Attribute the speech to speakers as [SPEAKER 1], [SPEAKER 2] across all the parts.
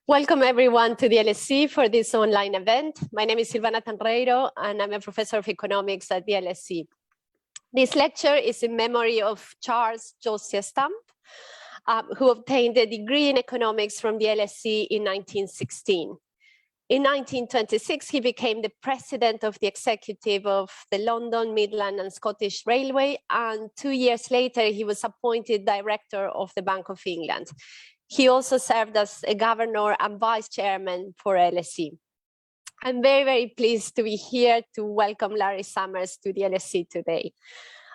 [SPEAKER 1] Welcome everyone to the LSE for this online event. My name is Silvana Tenreyro and I'm a professor of economics at the LSE. This lecture is in memory of Charles Josiah Stamp, who obtained a degree in economics from the LSE in 1916. In 1926, he became the president of the executive of the London, Midland and Scottish Railway, and 2 years later, he was appointed director of the Bank of England. He also served as a governor and vice chairman for LSE. I'm very, very pleased to be here to welcome Larry Summers to the LSE today.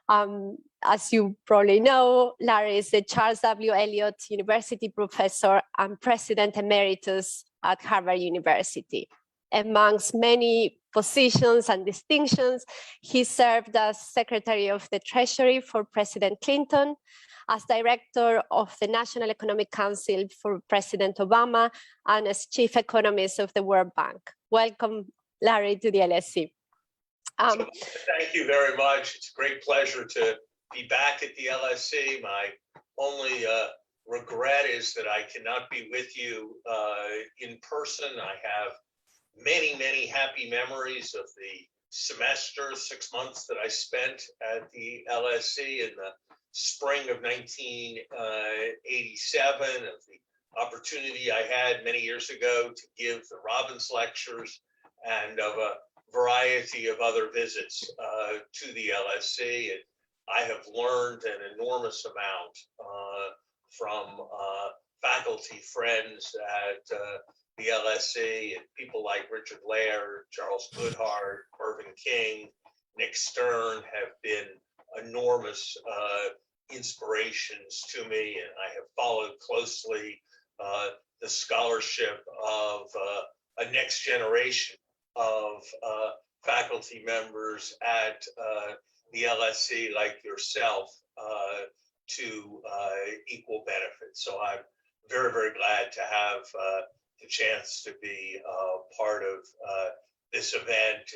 [SPEAKER 1] As you probably know, Larry is the Charles W. Eliot University Professor and President Emeritus at Harvard University. Amongst many positions and distinctions, he served as Secretary of the Treasury for President Clinton, as Director of the National Economic Council for President Obama, and as Chief Economist of the World Bank. Welcome, Larry, to the LSE.
[SPEAKER 2] Thank you very much. It's a great pleasure to be back at the LSE. My only regret is that I cannot be with you in person. I have many, many happy memories of the semester, 6 months that I spent at the LSE in the spring of 1987, of the opportunity I had many years ago to give the Robbins lectures, and of a variety of other visits to the LSE. And I have learned an enormous amount from faculty friends at the LSE, and people like Richard Laird, Charles Goodhart, Irvin King, Nick Stern have been enormous inspirations to me, and I have followed closely the scholarship of a next generation of faculty members at the LSE like yourself to equal benefit. So I'm very, very glad to have the chance to be part of this event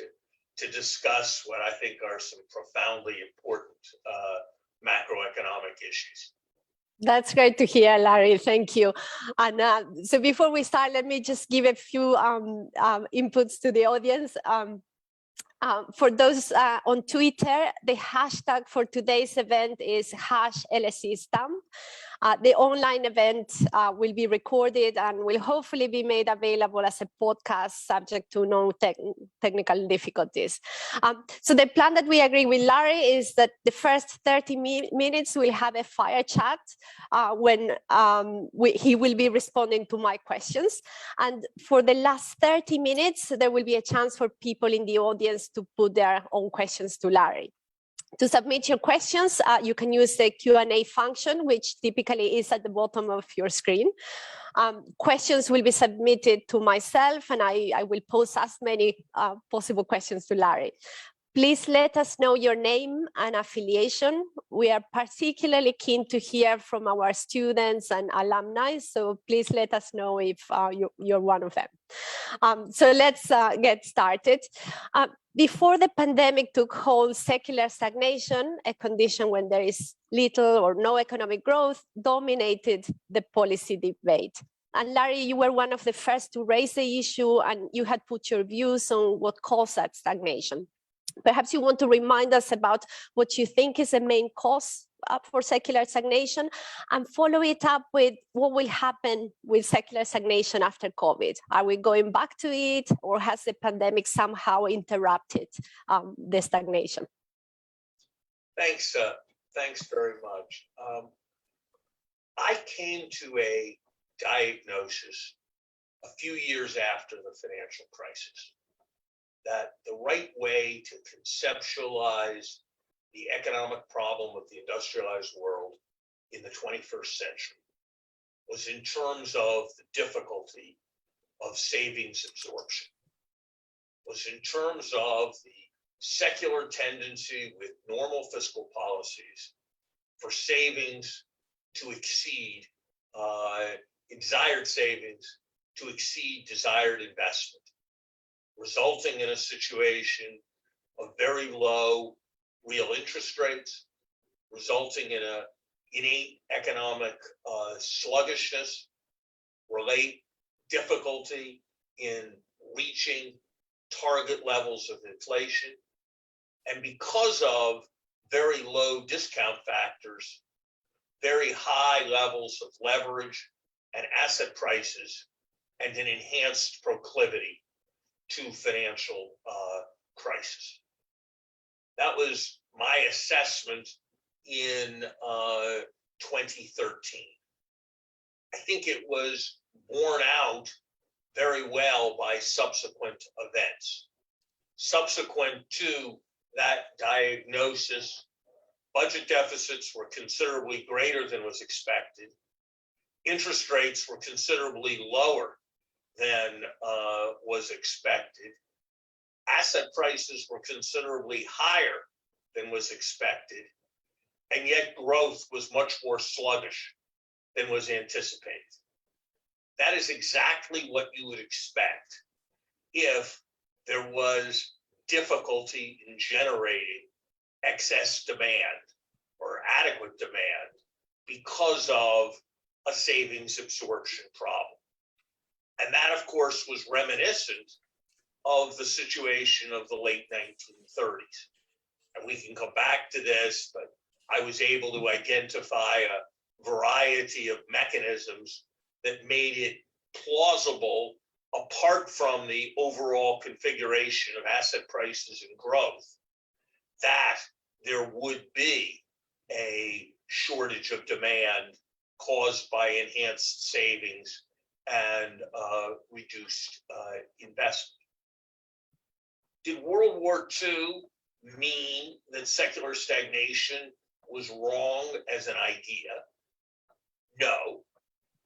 [SPEAKER 2] to discuss what I think are some profoundly important macroeconomic issues.
[SPEAKER 1] That's great to hear, Larry. Thank you. And so before we start, let me just give a few inputs to the audience. For those on Twitter, the hashtag for today's event is #LSEStamp. The online event will be recorded and will hopefully be made available as a podcast subject to no technical difficulties. So the plan that we agree with Larry is that the first 30 minutes we'll have a fire chat when he will be responding to my questions. And for the last 30 minutes, there will be a chance for people in the audience to put their own questions to Larry. To submit your questions, you can use the Q&A function, which typically is at the bottom of your screen. Questions will be submitted to myself, and I will pose as many possible questions to Larry. Please let us know your name and affiliation. We are particularly keen to hear from our students and alumni, so please let us know if you're one of them. So let's get started. Before the pandemic took hold, secular stagnation, a condition when there is little or no economic growth, dominated the policy debate. And Larry, you were one of the first to raise the issue, and you had put your views on what caused that stagnation. Perhaps you want to remind us about what you think is the main cause for secular stagnation, and follow it up with what will happen with secular stagnation after COVID. Are we going back to it, or has the pandemic somehow interrupted the stagnation?
[SPEAKER 2] Thanks very much. I came to a diagnosis a few years after the financial crisis that the right way to conceptualize the economic problem of the industrialized world in the 21st century was in terms of the difficulty of savings absorption, was in terms of the secular tendency with normal fiscal policies for savings to exceed, desired savings to exceed desired investment, resulting in a situation of very low real interest rates, resulting in innate economic sluggishness, difficulty in reaching target levels of inflation, and because of very low discount factors, very high levels of leverage and asset prices, and an enhanced proclivity to financial crisis. That was my assessment in 2013. I think it was borne out very well by subsequent events. Subsequent to that diagnosis, budget deficits were considerably greater than was expected. Interest rates were considerably lower than was expected. Asset prices were considerably higher than was expected, and yet growth was much more sluggish than was anticipated. That is exactly what you would expect if there was difficulty in generating excess demand or adequate demand because of a savings absorption problem. And that, of course, was reminiscent of the situation of the late 1930s. And we can come back to this, but I was able to identify a variety of mechanisms that made it plausible, apart from the overall configuration of asset prices and growth, that there would be a shortage of demand caused by enhanced savings and reduced investment. Did World War II mean that secular stagnation was wrong as an idea? No.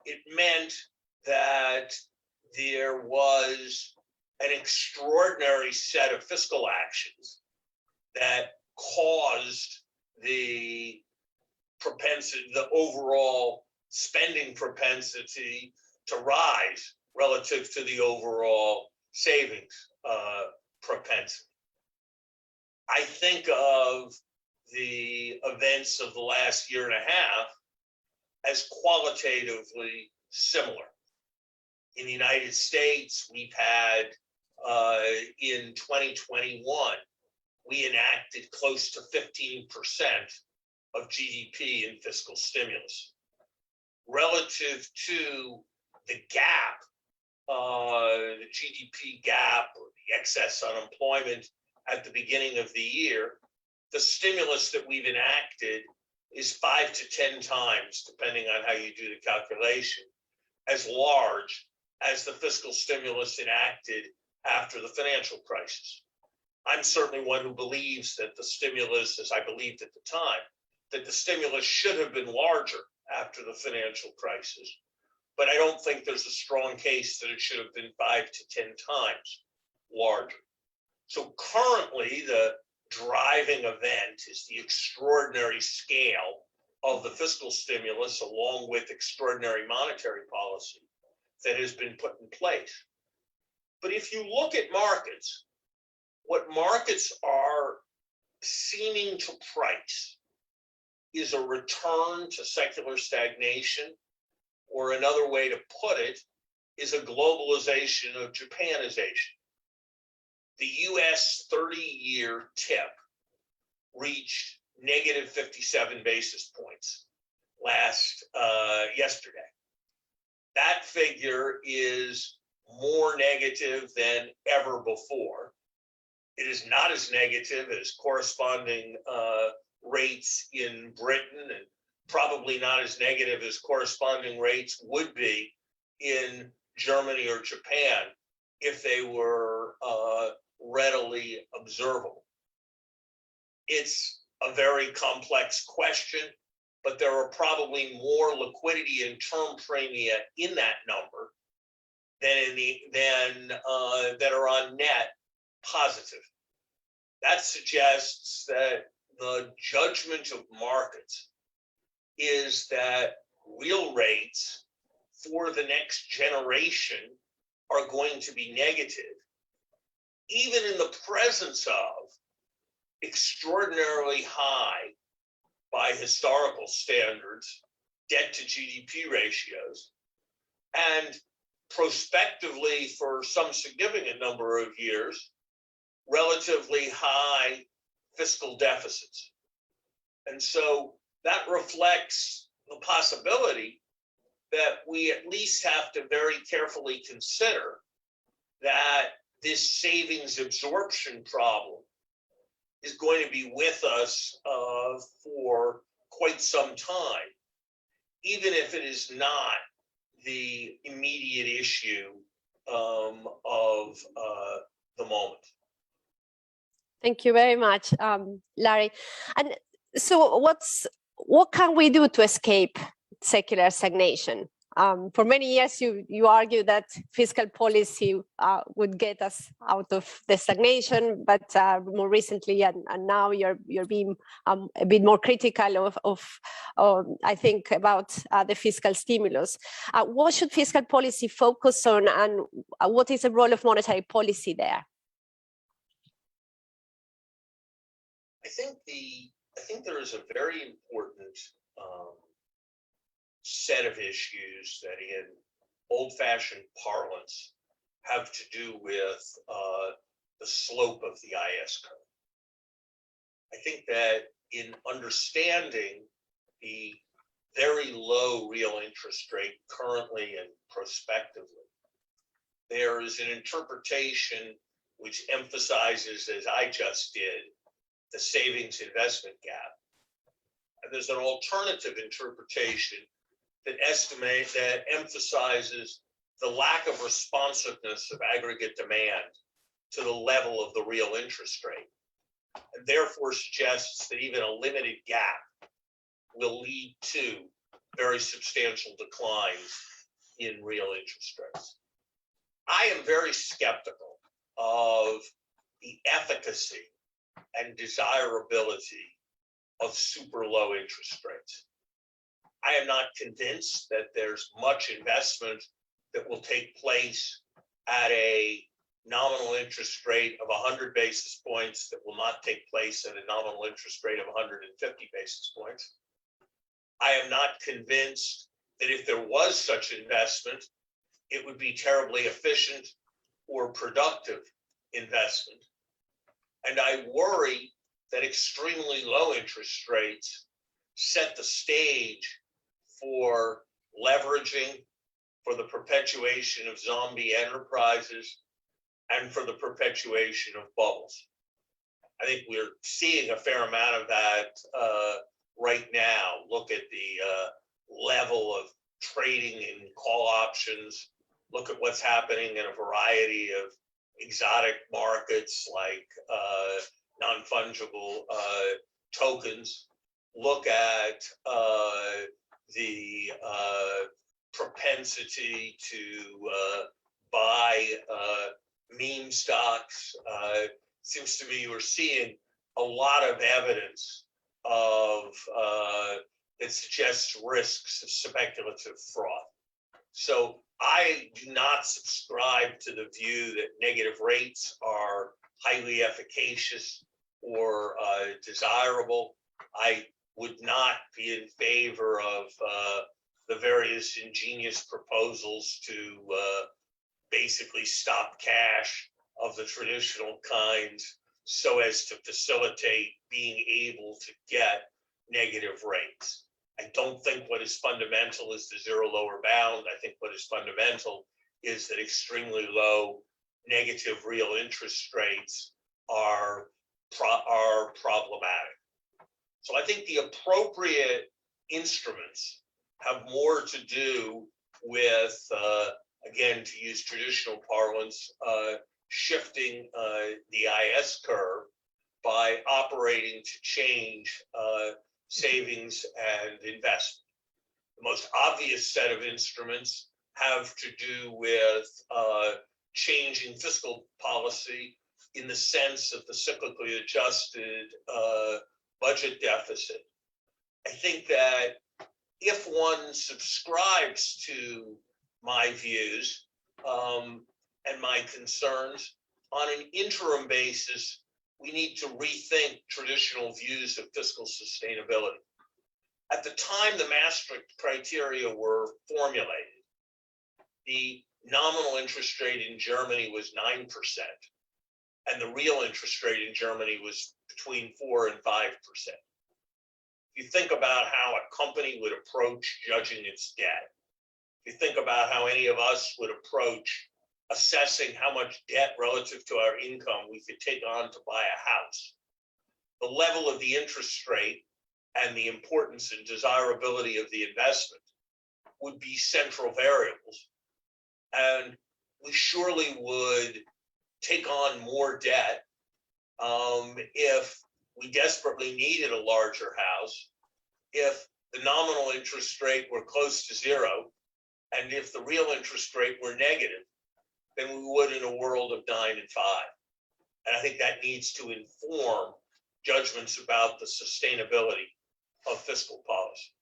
[SPEAKER 2] It meant that there was an extraordinary set of fiscal actions that caused the propensity, the overall spending propensity to rise relative to the overall savings propensity. I think of the events of the last year and a half as qualitatively similar. In the United States, we've had, in 2021, we enacted close to 15% of GDP in fiscal stimulus. Relative to the gap, the GDP gap or the excess unemployment at the beginning of the year, the stimulus that we've enacted is 5 to 10 times, depending on how you do the calculation, as large as the fiscal stimulus enacted after the financial crisis. I'm certainly one who believes that the stimulus, as I believed at the time, that the stimulus should have been larger after the financial crisis, but I don't think there's a strong case that it should have been 5 to 10 times larger. So currently, the driving event is the extraordinary scale of the fiscal stimulus, along with extraordinary monetary policy that has been put in place. But if you look at markets, what markets are seeming to price is a return to secular stagnation, or another way to put it is a globalization of Japanization. The US 30-year tip reached negative 57 basis points yesterday. That figure is more negative than ever before. It is not as negative as corresponding rates in Britain, and probably not as negative as corresponding rates would be in Germany or Japan if they were readily observable. It's a very complex question, but there are probably more liquidity and term premia in that number than that are on net positive. That suggests that the judgment of markets is that real rates for the next generation are going to be negative, even in the presence of extraordinarily high, by historical standards, debt to GDP ratios, and prospectively for some significant number of years, relatively high fiscal deficits. And so that reflects the possibility that we at least have to very carefully consider that this savings absorption problem is going to be with us for quite some time, even if it is not the immediate issue of the moment.
[SPEAKER 1] Thank you very much, Larry. And so what can we do to escape secular stagnation? For many years, you argue that fiscal policy would get us out of the stagnation, but more recently and now you're being a bit more critical of I think, about the fiscal stimulus. What should fiscal policy focus on, and what is the role of monetary policy there?
[SPEAKER 2] I think there is a very important set of issues that in old-fashioned parlance have to do with the slope of the IS curve. I think that in understanding the very low real interest rate currently and prospectively, there is an interpretation which emphasizes, as I just did, the savings investment gap. And there's an alternative interpretation that emphasizes the lack of responsiveness of aggregate demand to the level of the real interest rate, and therefore suggests that even a limited gap will lead to very substantial declines in real interest rates. I am very skeptical of the efficacy and desirability of super low interest rates. I am not convinced that there's much investment that will take place at a nominal interest rate of 100 basis points that will not take place at a nominal interest rate of 150 basis points. I am not convinced that if there was such investment, it would be terribly efficient or productive investment. And I worry that extremely low interest rates set the stage for leveraging, for the perpetuation of zombie enterprises, and for the perpetuation of bubbles. I think we're seeing a fair amount of that right now. Look at the level of trading in call options. Look at what's happening in a variety of exotic markets like non-fungible tokens. Look at the propensity to buy meme stocks. Seems to me we're seeing a lot of evidence of that suggests risks of speculative fraud. So I do not subscribe to the view that negative rates are highly efficacious or desirable. I would not be in favor of the various ingenious proposals to basically stop cash of the traditional kind so as to facilitate being able to get negative rates. I don't think what is fundamental is the zero lower bound. I think what is fundamental is that extremely low negative real interest rates are problematic. So I think the appropriate instruments have more to do with, again, to use traditional parlance, shifting the IS curve by operating to change savings and investment. The most obvious set of instruments have to do with changing fiscal policy in the sense of the cyclically adjusted budget deficit. I think that if one subscribes to my views and my concerns, on an interim basis, we need to rethink traditional views of fiscal sustainability. At the time the Maastricht criteria were formulated, the nominal interest rate in Germany was 9%, and the real interest rate in Germany was between 4 and 5%. If you think about how a company would approach judging its debt, if you think about how any of us would approach assessing how much debt relative to our income we could take on to buy a house, the level of the interest rate and the importance and desirability of the investment would be central variables. And we surely would take on more debt if we desperately needed a larger house, if the nominal interest rate were close to zero, and if the real interest rate were negative, than we would in a world of 9 and 5. And I think that needs to inform judgments about the sustainability of fiscal policy.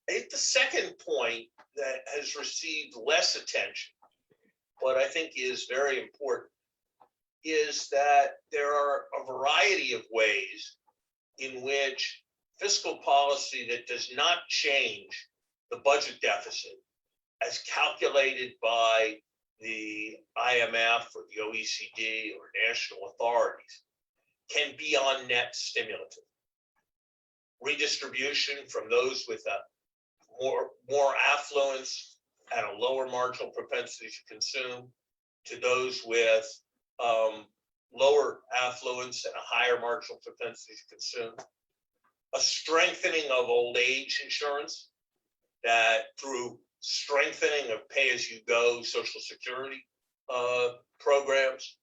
[SPEAKER 2] I think the second point that has received less attention, but I think is very important, is that there are a variety of ways in which fiscal policy that does not change the budget deficit as calculated by the IMF or the OECD or national authorities can be on net stimulative. Redistribution from those with a more affluence and a lower marginal propensity to consume to those with lower affluence and a higher marginal propensity to consume. A strengthening of old age insurance that through strengthening of pay-as-you-go Social Security programs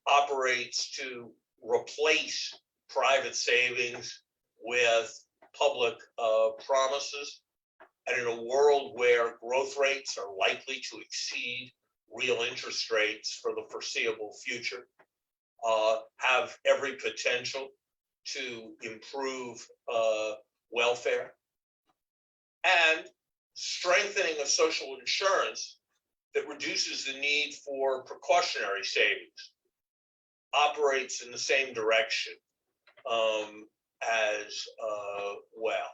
[SPEAKER 2] operates to replace private savings with public promises. And in a world where growth rates are likely to exceed real interest rates for the foreseeable future, have every potential to improve welfare, and strengthening of social insurance that reduces the need for precautionary savings operates in the same direction as well.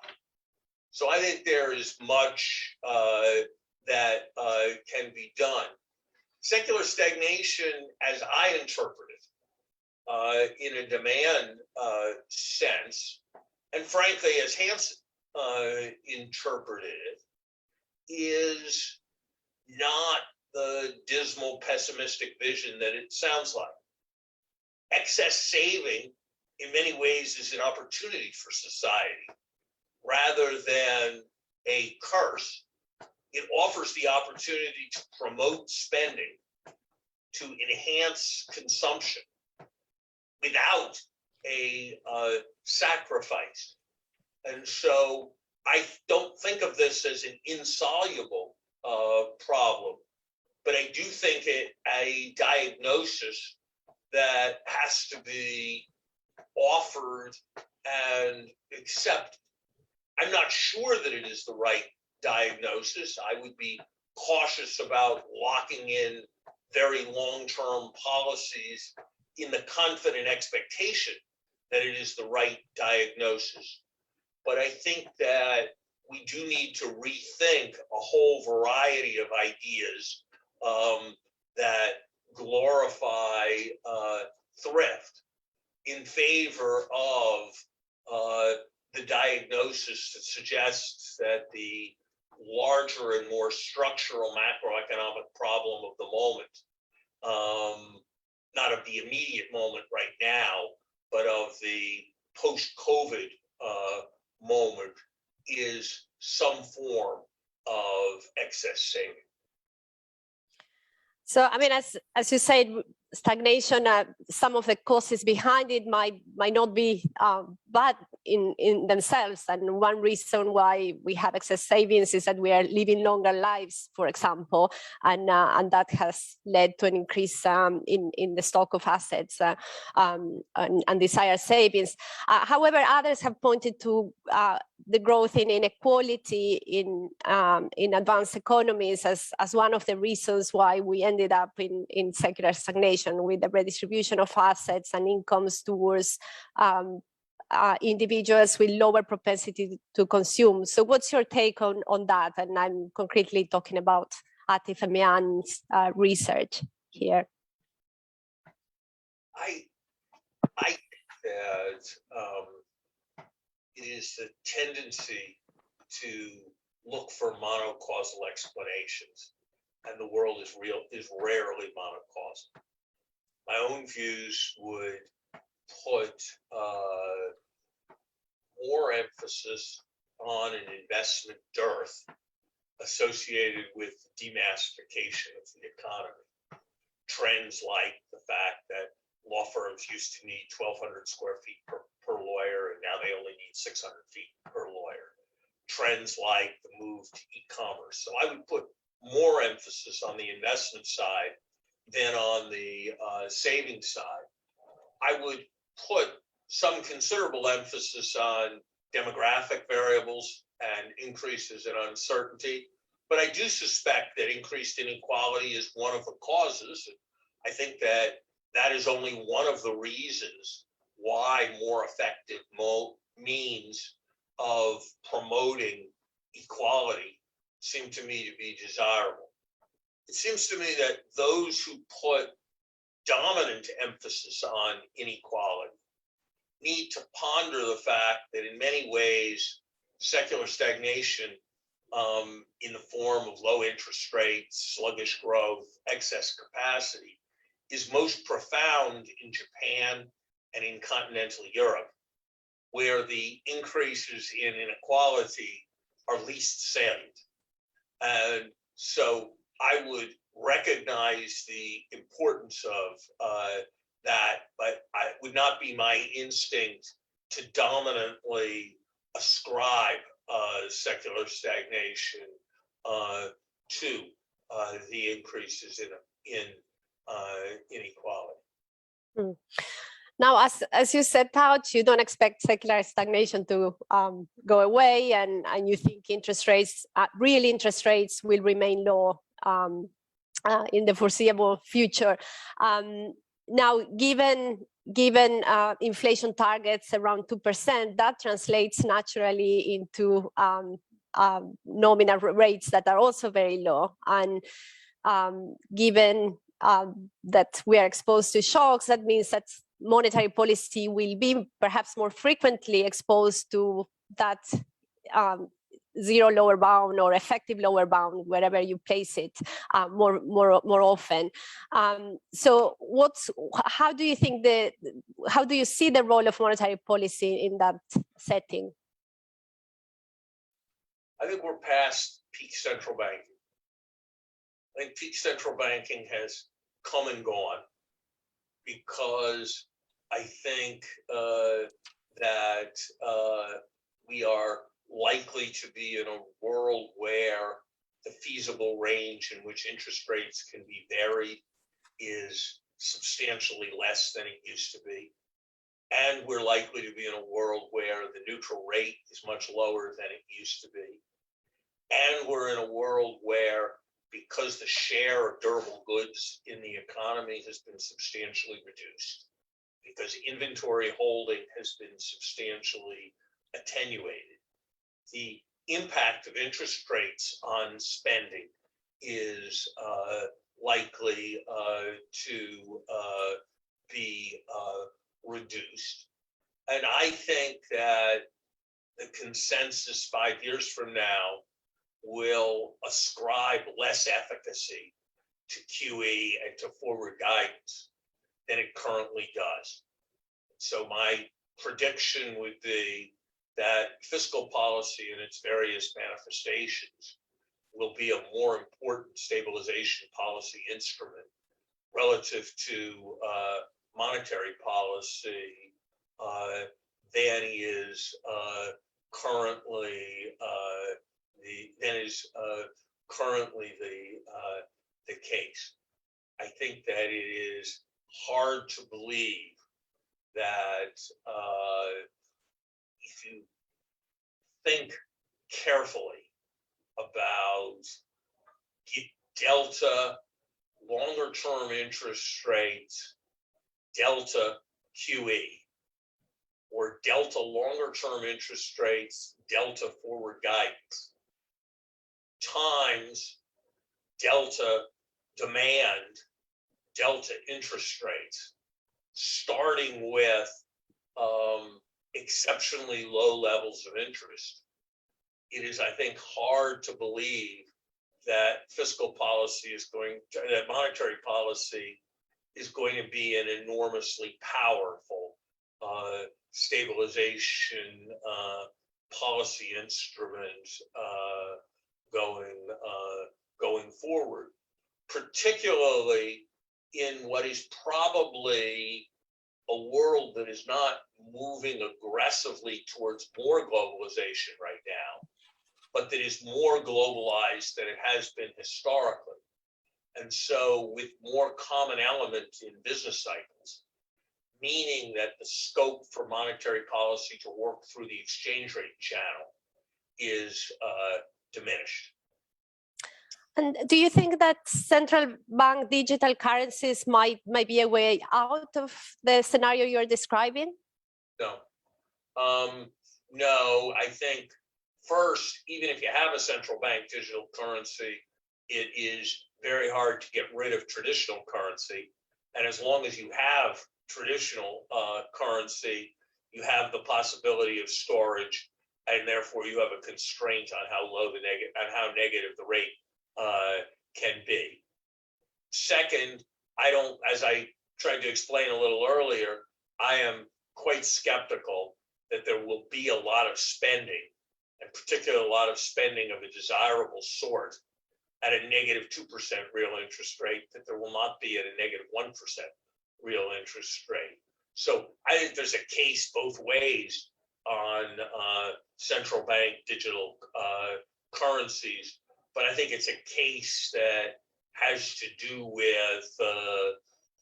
[SPEAKER 2] So I think there is much that can be done. Secular stagnation, as I interpret it, in a demand sense, and frankly, as Hansen interpreted it, is not the dismal, pessimistic vision that it sounds like. Excess saving, in many ways, is an opportunity for society rather than a curse. It offers the opportunity to promote spending, to enhance consumption without a sacrifice. And so I don't think of this as an insoluble problem, but I do think it a diagnosis that has to be offered and accepted. I'm not sure that it is the right diagnosis. I would be cautious about locking in very long-term policies in the confident expectation that it is the right diagnosis. But I think that we do need to rethink a whole variety of ideas that glorify thrift in favor of the diagnosis that suggests that the larger and more structural macroeconomic problem of the moment, not of the immediate moment right now, but of the post-COVID moment, is some form of excess saving.
[SPEAKER 1] So, I mean, as you said, stagnation, some of the causes behind it might not be bad in themselves. And one reason why we have excess savings is that we are living longer lives, for example, and that has led to an increase in the stock of assets and desired savings. However, others have pointed to the growth in inequality in advanced economies as one of the reasons why we ended up in secular stagnation, with the redistribution of assets and incomes towards individuals with lower propensity to consume. So what's your take on that? And I'm concretely talking about Atif Amian's research here?
[SPEAKER 2] I think that it is the tendency to look for monocausal explanations, and the world is rarely monocausal. My own views would put more emphasis on an investment dearth associated with demassification of the economy. Trends like the fact that law firms used to need 1,200 square feet per lawyer, and now they only need 600 feet per lawyer. Trends like the move to e-commerce. So I would put more emphasis on the investment side than on the savings side. I would put some considerable emphasis on demographic variables and increases in uncertainty, but I do suspect that increased inequality is one of the causes. I think that that is only one of the reasons why more effective means of promoting equality seem to me to be desirable. It seems to me that those who put dominant emphasis on inequality need to ponder the fact that in many ways, secular stagnation in the form of low interest rates, sluggish growth, excess capacity is most profound in Japan and in continental Europe, where the increases in inequality are least salient. And so I would recognize the importance of that, but it would not be my instinct to dominantly ascribe secular stagnation to the increases in inequality.
[SPEAKER 1] Hmm. Now, as you set out, you don't expect secular stagnation to go away, and you think interest rates, real interest rates, will remain low in the foreseeable future. Now, given inflation targets around 2%, that translates naturally into nominal rates that are also very low. And given that we are exposed to shocks, that means that monetary policy will be perhaps more frequently exposed to that zero lower bound or effective lower bound, wherever you place it, more often. So how do you see the role of monetary policy in that setting?
[SPEAKER 2] I think we're past peak central banking. I think peak central banking has come and gone, because I think that we are likely to be in a world where the feasible range in which interest rates can be varied is substantially less than it used to be. And we're likely to be in a world where the neutral rate is much lower than it used to be. And we're in a world where, because the share of durable goods in the economy has been substantially reduced, because inventory holding has been substantially attenuated, the impact of interest rates on spending is likely to be reduced. And I think that the consensus 5 years from now will ascribe less efficacy to QE and to forward guidance than it currently does. So my prediction would be that fiscal policy and its various manifestations will be a more important stabilization policy instrument relative to monetary policy than is currently the case. I think that it is hard to believe that if you think carefully about delta longer-term interest rates, delta QE, or delta longer-term interest rates, delta forward guidance, times delta demand, delta interest rates, starting with exceptionally low levels of interest, it is, I think, hard to believe that fiscal policy is that monetary policy is going to be an enormously powerful stabilization policy instrument going forward, particularly in what is probably a world that is not moving aggressively towards more globalization right now, but that is more globalized than it has been historically. And so with more common elements in business cycles, meaning that the scope for monetary policy to work through the exchange rate channel is diminished.
[SPEAKER 1] And do you think that central bank digital currencies might be a way out of the scenario you're describing?
[SPEAKER 2] No. No, I think first, even if you have a central bank digital currency, it is very hard to get rid of traditional currency. And as long as you have traditional currency, you have the possibility of storage, and therefore you have a constraint on how low how negative the rate can be. Second, as I tried to explain a little earlier, I am quite skeptical that there will be a lot of spending, and particularly a lot of spending of a desirable sort, at a negative 2% real interest rate, that there will not be at a negative 1% real interest rate. So I think there's a case both ways on central bank digital currencies, but I think it's a case that has to do with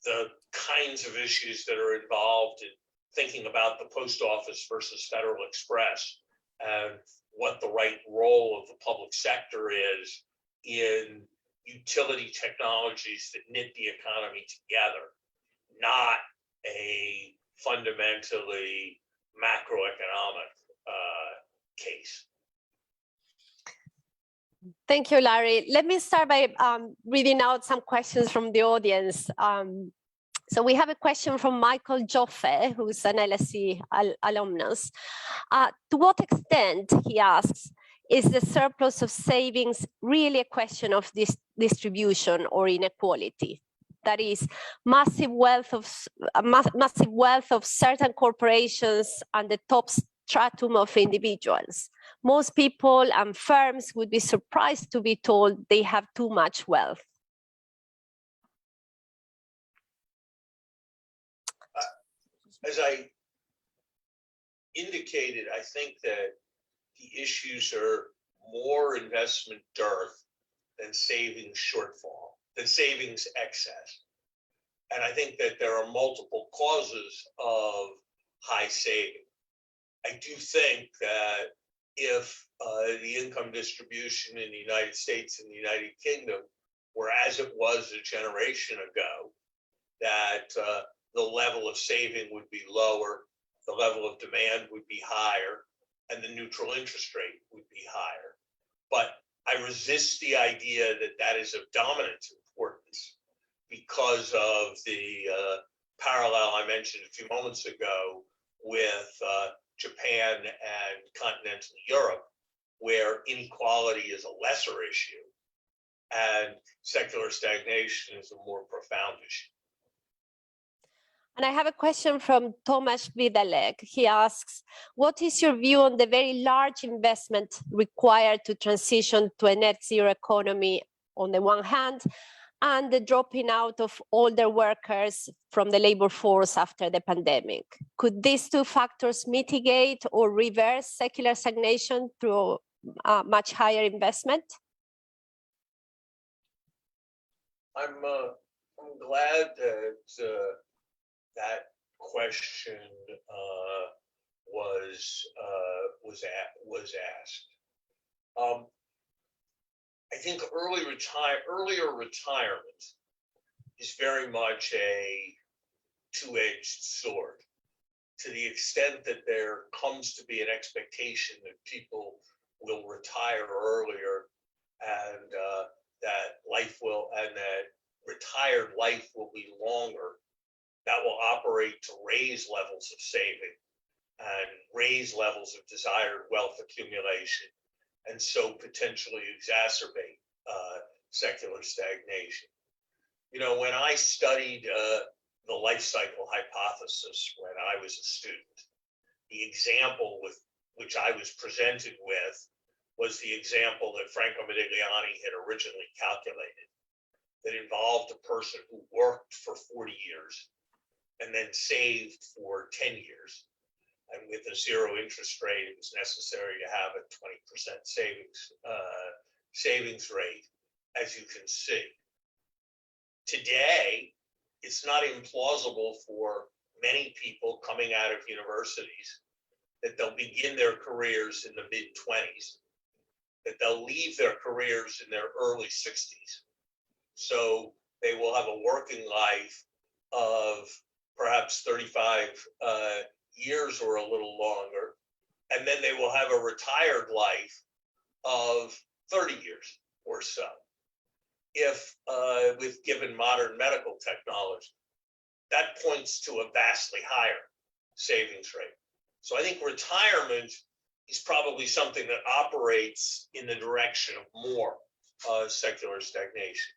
[SPEAKER 2] the kinds of issues that are involved in thinking about the post office versus Federal Express, and what the right role of the public sector is in utility technologies that knit the economy together, not a fundamentally macroeconomic case.
[SPEAKER 1] Thank you, Larry. Let me start by reading out some questions from the audience. So we have a question from Michael Joffe, who's an LSE alumnus. To what extent, he asks, is the surplus of savings really a question of distribution or inequality? That is, massive wealth of certain corporations and the top stratum of individuals. Most people and firms would be surprised to be told they have too much wealth.
[SPEAKER 2] As I indicated, I think that the issues are more investment dearth than savings shortfall, than savings excess. And I think that there are multiple causes of high saving. I do think that if the income distribution in the United States and the United Kingdom were as it was a generation ago, that the level of saving would be lower, the level of demand would be higher, and the neutral interest rate would be higher. But I resist the idea that that is of dominant importance because of the parallel I mentioned a few moments ago with Japan and continental Europe, where inequality is a lesser issue and secular stagnation is a more profound issue.
[SPEAKER 1] And I have a question from Tomasz Widalek. He asks, what is your view on the very large investment required to transition to a net zero economy on the one hand, and the dropping out of older workers from the labor force after the pandemic? Could these two factors mitigate or reverse secular stagnation through much higher investment?
[SPEAKER 2] I'm glad that that question was asked. I think earlier retirement is very much a two-edged sword. To the extent that there comes to be an expectation that people will retire earlier and that life will, and that retired life will be longer, that will operate to raise levels of saving and raise levels of desired wealth accumulation, and so potentially exacerbate secular stagnation. You know, when I studied the life cycle hypothesis when I was a student, the example with which I was presented with was the example that Franco Modigliani had originally calculated, that involved a person who worked for 40 years and then saved for 10 years. And with a zero interest rate, it was necessary to have a 20% savings rate, as you can see. Today, it's not implausible for many people coming out of universities that they'll begin their careers in the mid-20s, that they'll leave their careers in their early 60s. So they will have a working life of perhaps 35 years or a little longer, and then they will have a retired life of 30 years or so. If with given modern medical technology, that points to a vastly higher savings rate. So I think retirement is probably something that operates in the direction of more secular stagnation.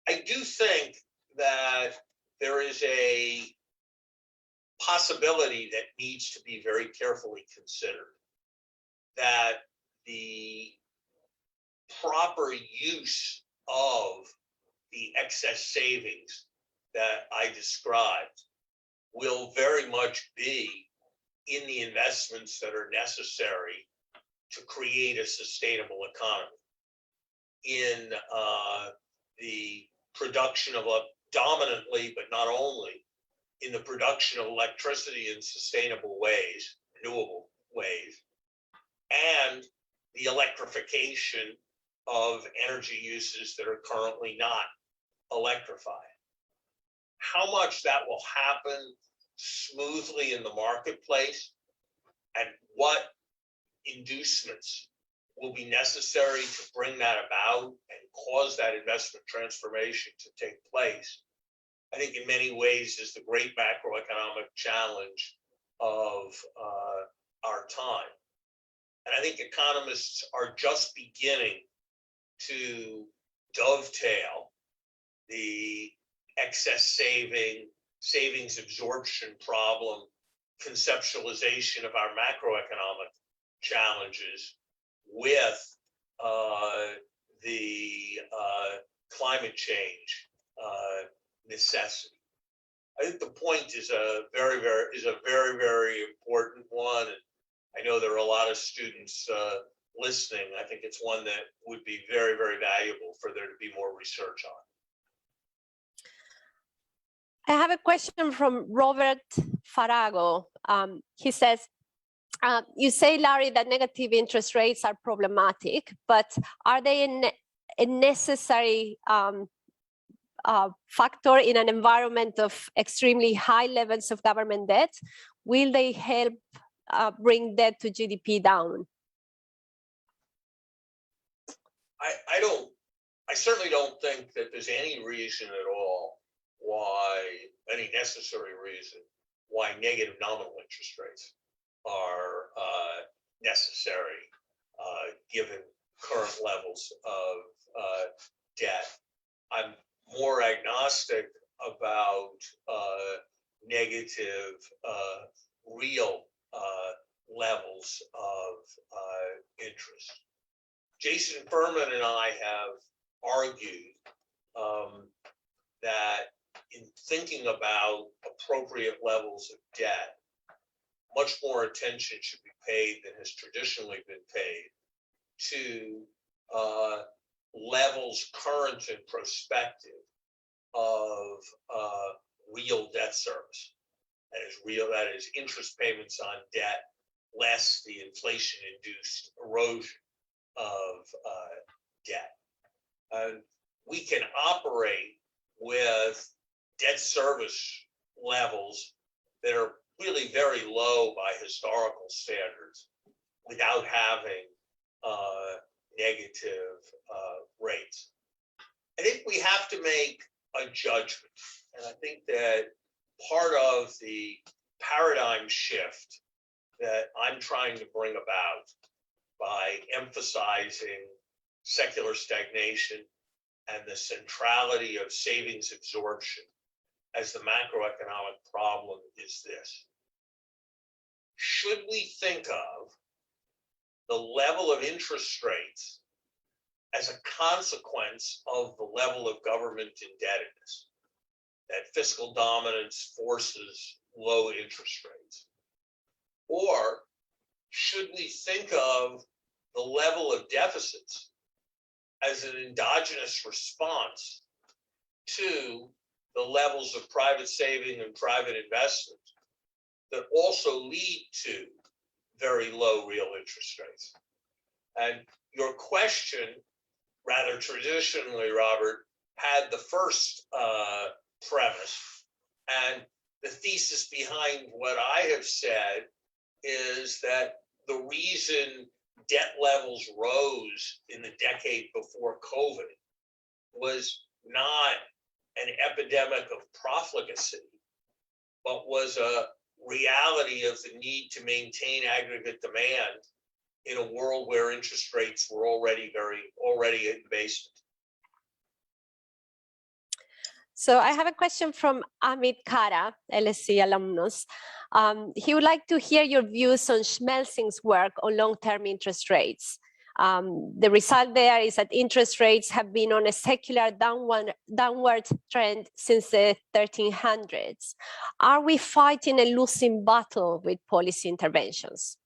[SPEAKER 2] I do think that there is a possibility that needs to be very carefully considered, that the proper use of the excess savings that I described will very much be in the investments that are necessary to create a sustainable economy, in the production of dominantly, but not only, in the production of electricity in sustainable ways, renewable ways, and the electrification of energy uses that are currently not electrified. How much that will happen smoothly in the marketplace and what inducements will be necessary to bring that about and cause that investment transformation to take place, I think in many ways is the great macroeconomic challenge of our time. And I think economists are just beginning to dovetail the excess savings absorption problem, conceptualization of our macroeconomic challenges with the climate change necessity. I think the point is a very, very important one. And I know there are a lot of students listening. I think it's one that would be very, very valuable for there to be more research on.
[SPEAKER 1] I have a question from Robert Farago. He says, you say, Larry, that negative interest rates are problematic, but are they a necessary factor in an environment of extremely high levels of government debt? Will they help bring debt to GDP down?
[SPEAKER 2] I certainly don't think that there's any reason at all why, any necessary reason why negative nominal interest rates are necessary given current levels of debt. I'm more agnostic about negative real levels of interest. Jason Furman and I have argued that in thinking about appropriate levels of debt, much more attention should be paid than has traditionally been paid to levels current and prospective of real debt service. That is interest payments on debt less the inflation-induced erosion of debt. And we can operate with debt service levels that are really very low by historical standards without having negative rates. I think we have to make a judgment. And I think that part of the paradigm shift that I'm trying to bring about by emphasizing secular stagnation and the centrality of savings absorption as the macroeconomic problem is this. Should we think of the level of interest rates as a consequence of the level of government indebtedness, that fiscal dominance forces low interest rates? Or should we think of the level of deficits as an endogenous response to the levels of private saving and private investment that also lead to very low real interest rates? And your question, rather traditionally, Robert, had the first premise. And the thesis behind what I have said is that the reason debt levels rose in the decade before COVID was not an epidemic of profligacy, but was a reality of the need to maintain aggregate demand in a world where interest rates were already in the basement.
[SPEAKER 1] So I have a question from Amit Kara, LSE alumnus. He would like to hear your views on Schmelzing's work on long-term interest rates. The result there is that interest rates have been on a secular downward trend since the 1300s. Are we fighting a losing battle with policy interventions?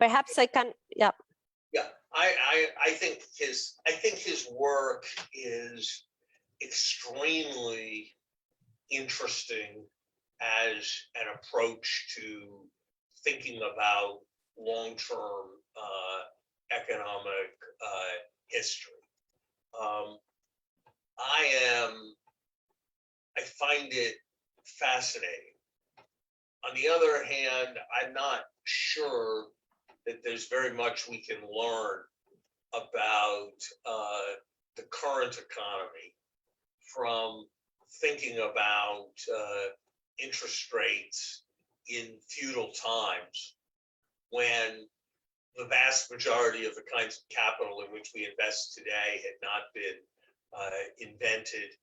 [SPEAKER 1] Perhaps I can, yeah.
[SPEAKER 2] Yeah, I think his work is extremely interesting as an approach to thinking about long-term economic history. I find it fascinating. On the other hand, I'm not sure that there's very much we can learn about the current economy from thinking about interest rates in feudal times, when the vast majority of the kinds of capital in which we invest today had not been invented,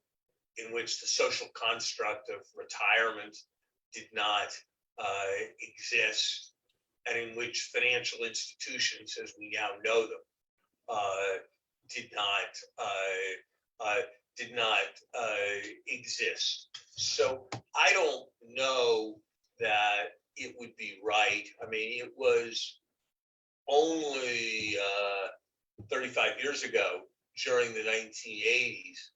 [SPEAKER 2] in which the social construct of retirement did not exist, and in which financial institutions, as we now know them, did not exist. So I don't know that it would be right. I mean, it was only 35 years ago, during the 1980s,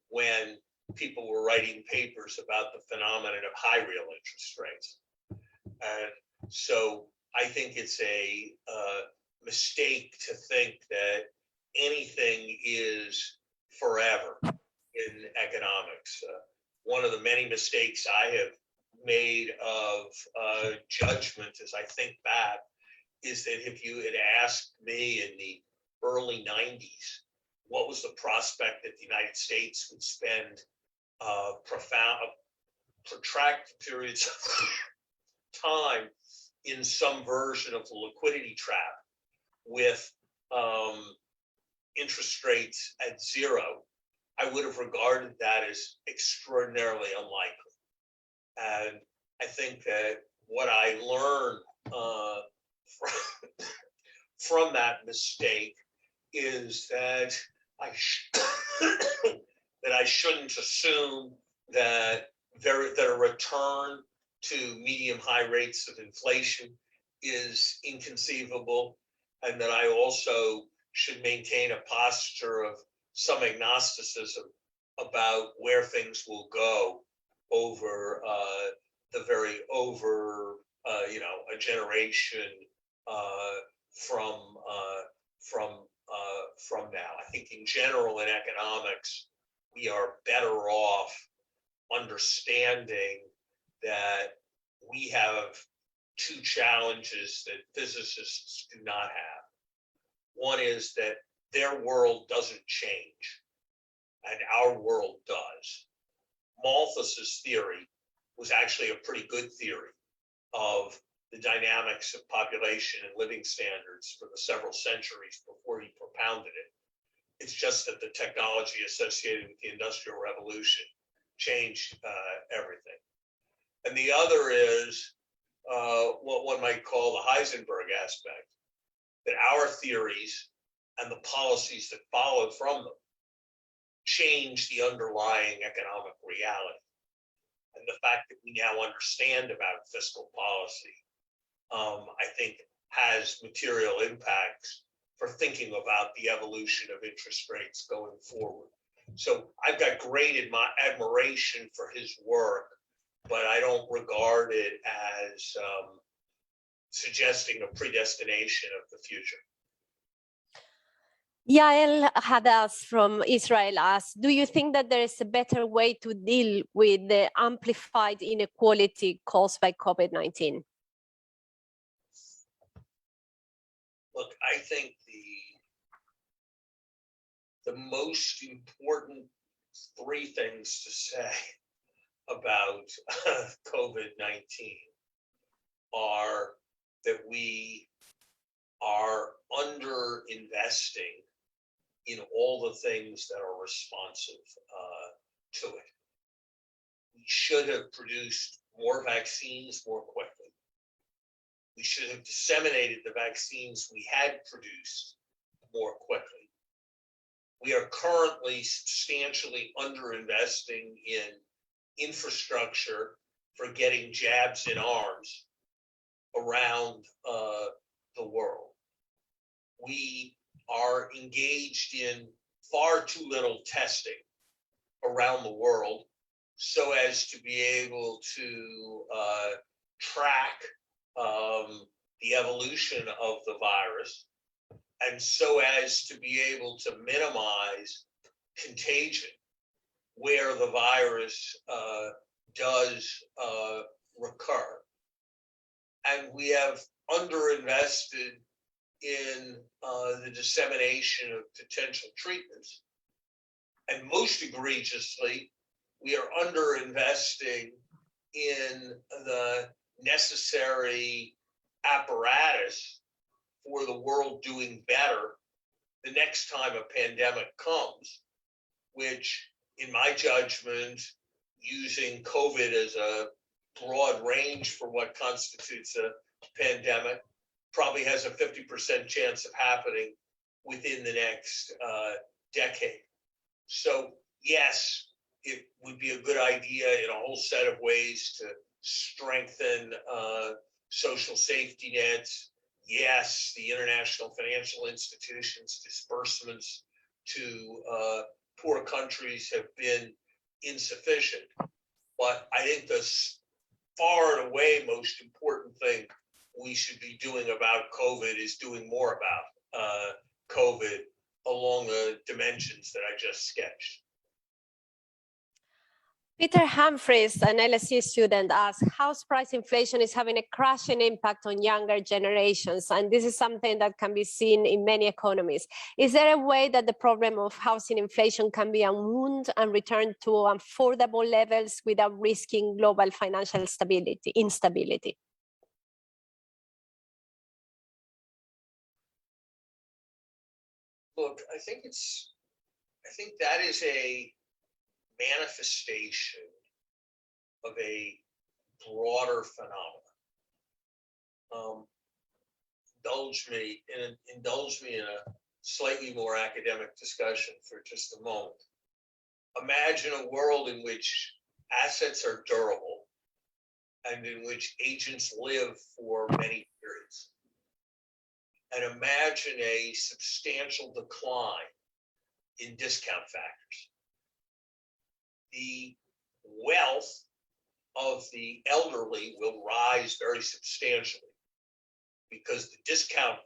[SPEAKER 2] when people were writing papers about the phenomenon of high real interest rates. And so I think it's a mistake to think that anything is forever in economics. One of the many mistakes I have made of judgment as I think back is that if you had asked me in the early 90s what was the prospect that the United States would spend protracted periods of time in some version of the liquidity trap with interest rates at zero, I would have regarded that as extraordinarily unlikely. And I think that what I learned from that mistake is that I shouldn't assume that a return to medium-high rates of inflation is inconceivable, and that I also should maintain a posture of some agnosticism about where things will go over a generation from now. I think in general in economics, we are better off understanding that we have two challenges that physicists do not have. One is that their world doesn't change, and our world does. Malthus's theory was actually a pretty good theory of the dynamics of population and living standards for the several centuries before he propounded it. It's just that the technology associated with the Industrial Revolution changed everything. And the other is what one might call the Heisenberg aspect, that our theories and the policies that followed from them change the underlying economic reality. And the fact that we now understand about fiscal policy, I think, has material impacts for thinking about the evolution of interest rates going forward. So I've got great admiration for his work, but I don't regard it as suggesting a predestination of the future.
[SPEAKER 1] Yael Hadass from Israel asks, do you think that there is a better way to deal with the amplified inequality caused by COVID-19?
[SPEAKER 2] Look, I think the most important three things to say about COVID-19 are that we are under investing in all the things that are responsive to it. We should have produced more vaccines more quickly. We should have disseminated the vaccines we had produced more quickly. We are currently substantially underinvesting in infrastructure for getting jabs in arms around the world. We are engaged in far too little testing around the world so as to be able to track the evolution of the virus, and so as to be able to minimize contagion where the virus does recur. And we have underinvested in the dissemination of potential treatments. And most egregiously, we are underinvesting in the necessary apparatus for the world doing better the next time a pandemic comes, which, in my judgment, using COVID as a broad range for what constitutes a pandemic, probably has a 50% chance of happening within the next decade. So yes, it would be a good idea in a whole set of ways to strengthen social safety nets. Yes, the international financial institutions' disbursements to poor countries have been insufficient. But I think the far and away most important thing we should be doing about COVID is doing more about COVID along the dimensions that I just sketched.
[SPEAKER 1] Peter Humphreys, an LSE student, asked, house price inflation is having a crushing impact on younger generations, and this is something that can be seen in many economies. Is there a way that the problem of housing inflation can be unwound and returned to affordable levels without risking global financial instability?
[SPEAKER 2] Look, I think that is a manifestation of a broader phenomenon. Indulge me in a slightly more academic discussion for just a moment. Imagine a world in which assets are durable and in which agents live for many periods. And imagine a substantial decline in discount factors. The wealth of the elderly will rise very substantially because the discount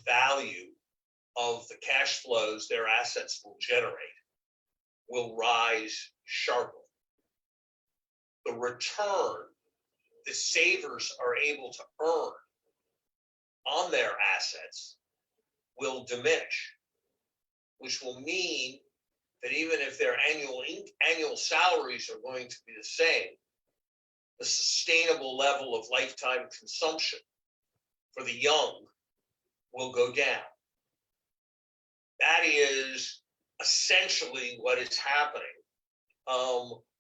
[SPEAKER 2] value of the cash flows their assets will generate will rise sharply. The return the savers are able to earn on their assets will diminish, which will mean that even if their annual salaries are going to be the same, the sustainable level of lifetime consumption for the young will go down. That is essentially what is happening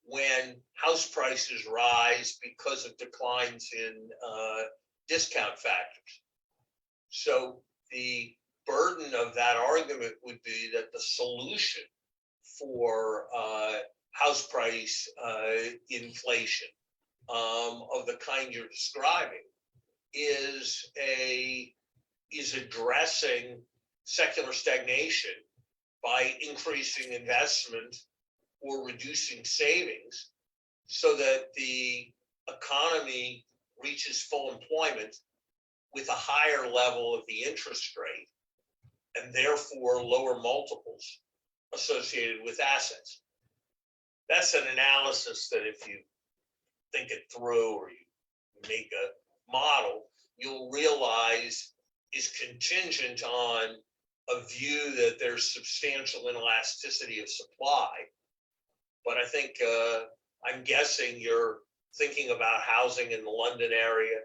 [SPEAKER 2] when house prices rise because of declines in discount factors. So the burden of that argument would be that the solution for house price inflation of the kind you're describing is addressing secular stagnation by increasing investment or reducing savings so that the economy reaches full employment with a higher level of the interest rate and therefore lower multiples associated with assets. That's an analysis that if you think it through or you make a model, you'll realize is contingent on a view that there's substantial inelasticity of supply. But I think I'm guessing you're thinking about housing in the London area,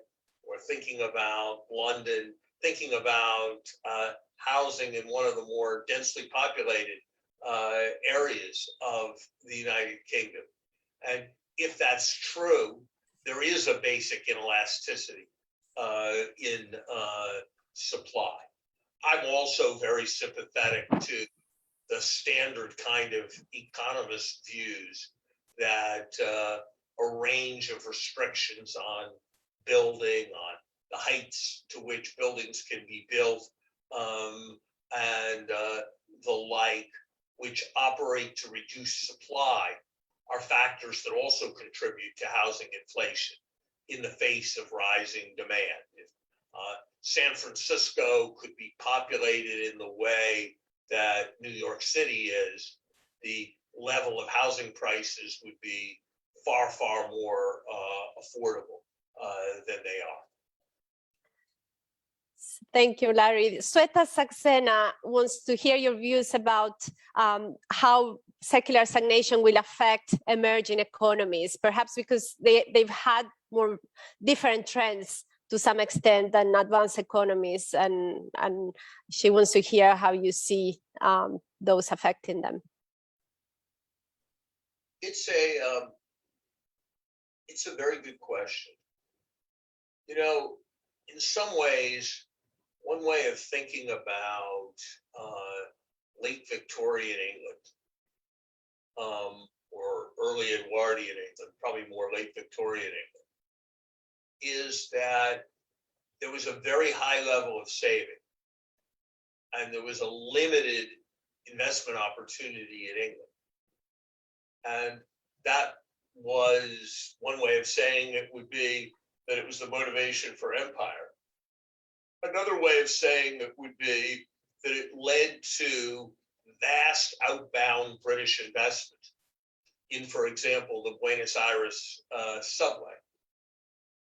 [SPEAKER 2] or thinking about London, thinking about housing in one of the more densely populated areas of the United Kingdom. And if that's true, there is a basic inelasticity in supply. I'm also very sympathetic to the standard kind of economist views that a range of restrictions on building, on the heights to which buildings can be built, and the like, which operate to reduce supply, are factors that also contribute to housing inflation in the face of rising demand. If San Francisco could be populated in the way that New York City is, the level of housing prices would be far, far more affordable than they are.
[SPEAKER 1] Thank you, Larry. Sweta Saxena wants to hear your views about how secular stagnation will affect emerging economies, perhaps because they've had more different trends to some extent than advanced economies, and she wants to hear how you see those affecting them.
[SPEAKER 2] It's a very good question. You know, in some ways, one way of thinking about late Victorian England or early Edwardian England, probably more late Victorian England, is that there was a very high level of saving and there was a limited investment opportunity in England. And that was one way of saying it would be that it was the motivation for empire. Another way of saying it would be that it led to vast outbound British investment in, for example, the Buenos Aires subway.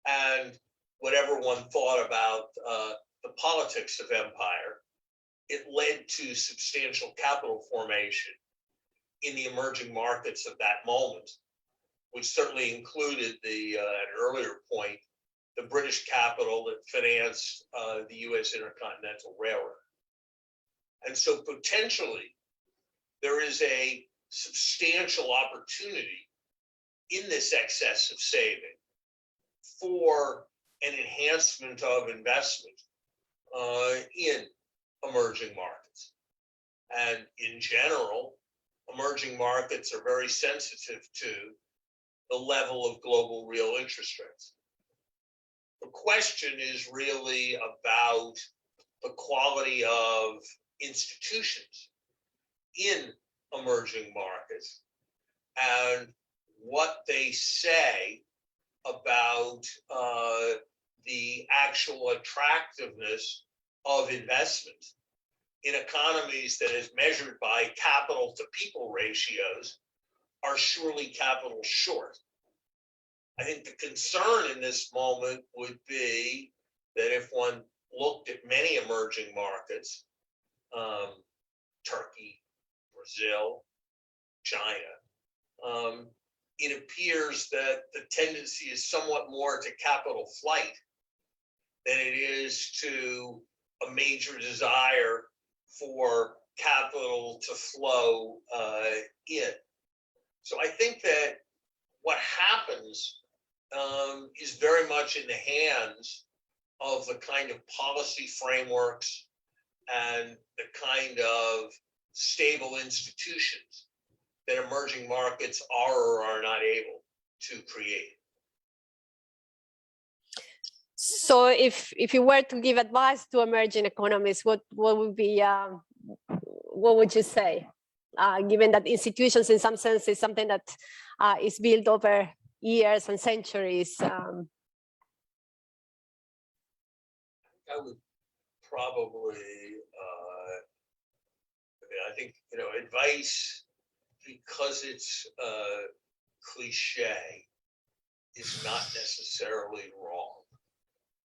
[SPEAKER 2] And whatever one thought about the politics of empire, it led to substantial capital formation in the emerging markets of that moment, which certainly included at an earlier point, the British capital that financed the US Intercontinental Railroad. And so potentially, there is a substantial opportunity in this excess of saving for an enhancement of investment in emerging markets. And in general, emerging markets are very sensitive to the level of global real interest rates. The question is really about the quality of institutions in emerging markets and what they say about the actual attractiveness of investment in economies that is measured by capital to people ratios are surely capital short. I think the concern in this moment would be that if one looked at many emerging markets, Turkey, Brazil, China, it appears that the tendency is somewhat more to capital flight than it is to a major desire for capital to flow in. So I think that what happens is very much in the hands of the kind of policy frameworks and the kind of stable institutions that emerging markets are or are not able to create.
[SPEAKER 1] So if you were to give advice to emerging economies, what would be what would you say? Given that institutions in some sense is something that is built over years and centuries.
[SPEAKER 2] I would probably, I think, advice, because it's cliche, is not necessarily wrong.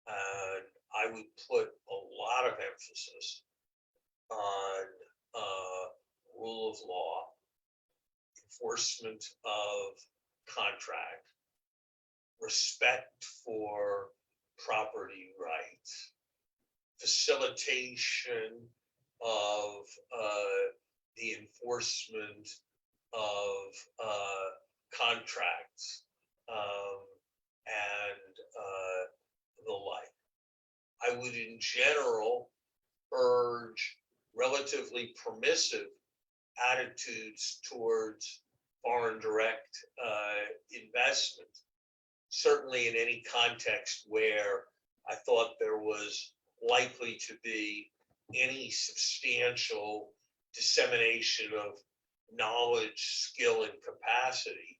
[SPEAKER 2] And I would put a lot of emphasis on rule of law, enforcement of contract, respect for property rights, facilitation of the enforcement of contracts and the like. I would in general urge relatively permissive attitudes towards foreign direct investment, certainly in any context where I thought there was likely to be any substantial dissemination of knowledge, skill, and capacity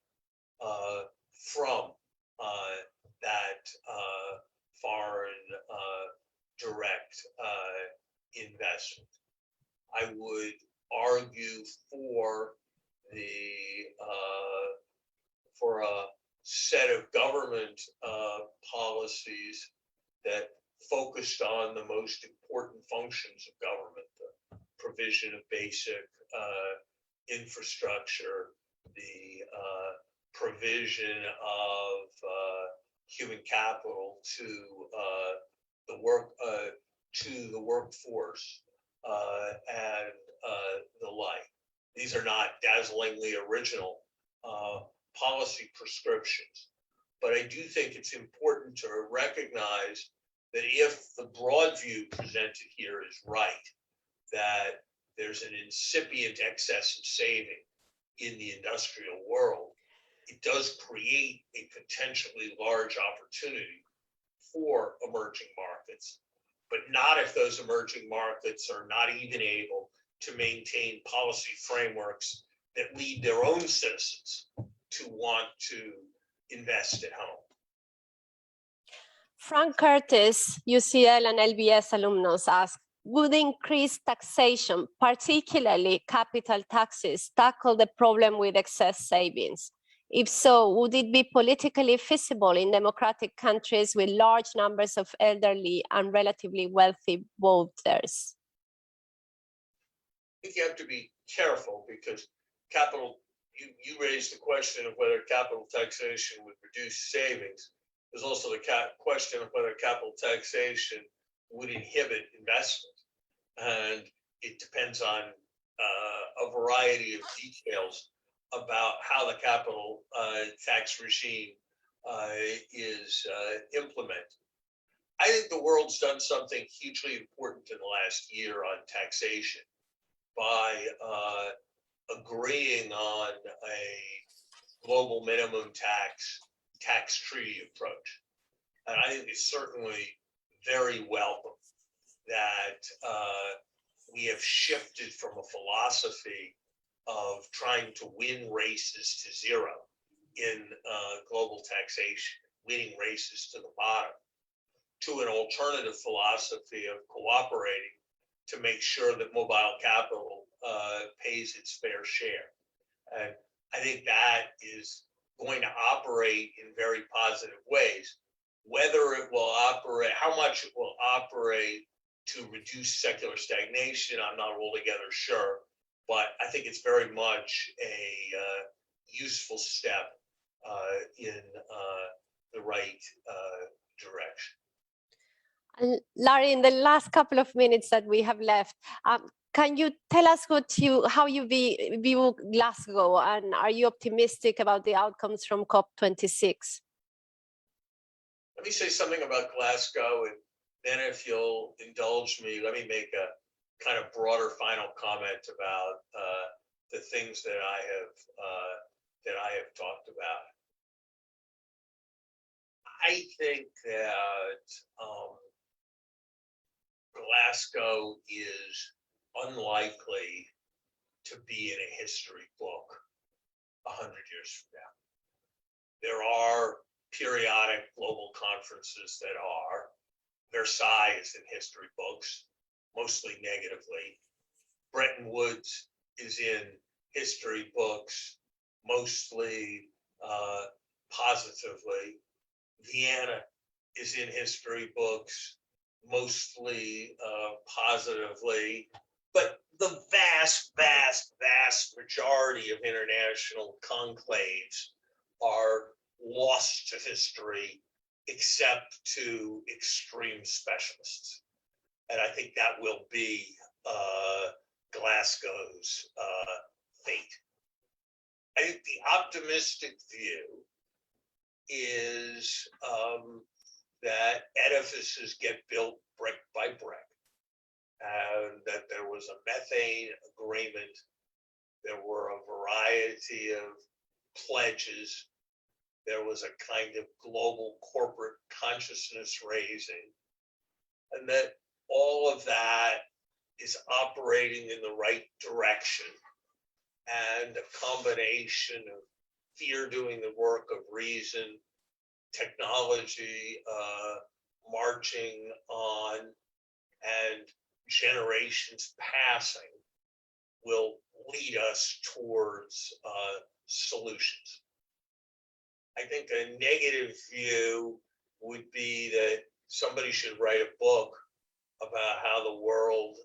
[SPEAKER 2] from that foreign direct investment. I would argue for for a set of government policies that focused on the most important functions of government, the provision of basic infrastructure, the provision of human capital to the workforce and the like. These are not dazzlingly original policy prescriptions, but I do think it's important to recognize that if the broad view presented here is right, that there's an incipient excess of saving in the industrial world, it does create a potentially large opportunity for emerging markets, but not if those emerging markets are not even able to maintain policy frameworks that lead their own citizens to want to invest at home.
[SPEAKER 1] Frank Curtis, UCL and LBS alumnus, asked, would increased taxation, particularly capital taxes, tackle the problem with excess savings? If so, would it be politically feasible in democratic countries with large numbers of elderly and relatively wealthy voters?
[SPEAKER 2] I think you have to be careful because you raised the question of whether capital taxation would reduce savings. There's also the question of whether capital taxation would inhibit investment. And it depends on a variety of details about how the capital tax regime is implemented. I think the world's done something hugely important in the last year on taxation by agreeing on a global minimum tax treaty approach. And I think it's certainly very welcome that we have shifted from a philosophy of trying to win races to zero in global taxation, winning races to the bottom, to an alternative philosophy of cooperating to make sure that mobile capital pays its fair share. And I think that is going to operate in very positive ways. Whether it will operate, how much it will operate to reduce secular stagnation, I'm not altogether sure, but I think it's very much a useful step in the right direction.
[SPEAKER 1] And Larry, in the last couple of minutes that we have left, can you tell us how you view Glasgow, and are you optimistic about the outcomes from COP26?
[SPEAKER 2] Let me say something about Glasgow, and then if you'll indulge me, let me make a kind of broader final comment about the things that I have talked about. I think that Glasgow is unlikely to be in a history book 100 years from now. There are periodic global conferences that are. Versailles is in history books, mostly negatively. Bretton Woods is in history books, mostly positively. Vienna is in history books, mostly positively. But the vast majority of international conclaves are lost to history, except to extreme specialists. And I think that will be Glasgow's fate. I think the optimistic view is that edifices get built brick by brick, and that there was a methane agreement. There were a variety of pledges. There was a kind of global corporate consciousness raising, and that all of that is operating in the right direction, and a combination of fear doing the work of reason, technology marching on, and generations passing will lead us towards solutions. I think a negative view would be that somebody should write a book about how the world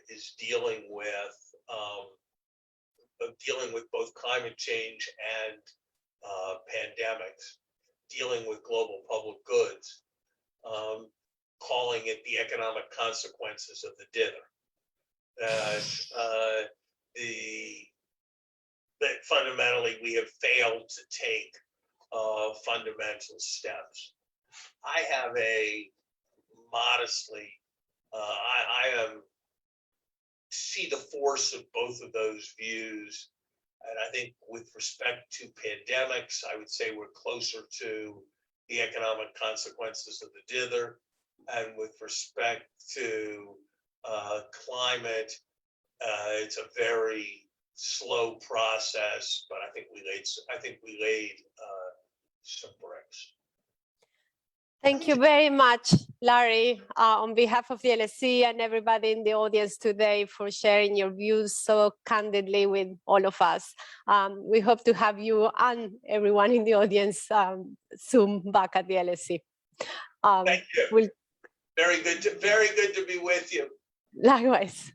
[SPEAKER 2] is dealing with both climate change and pandemics, dealing with global public goods, calling it the economic consequences of the dither. That fundamentally we have failed to take fundamental steps. I have a modestly, I see the force of both of those views. And I think with respect to pandemics, I would say we're closer to the economic consequences of the dither. And with respect to climate, it's a very slow process, but I think we laid some bricks.
[SPEAKER 1] Thank you very much, Larry, on behalf of the LSE and everybody in the audience today, for sharing your views so candidly with all of us. We hope to have you and everyone in the audience soon back at the LSE.
[SPEAKER 2] Thank you. Very good to be with you.
[SPEAKER 1] Likewise.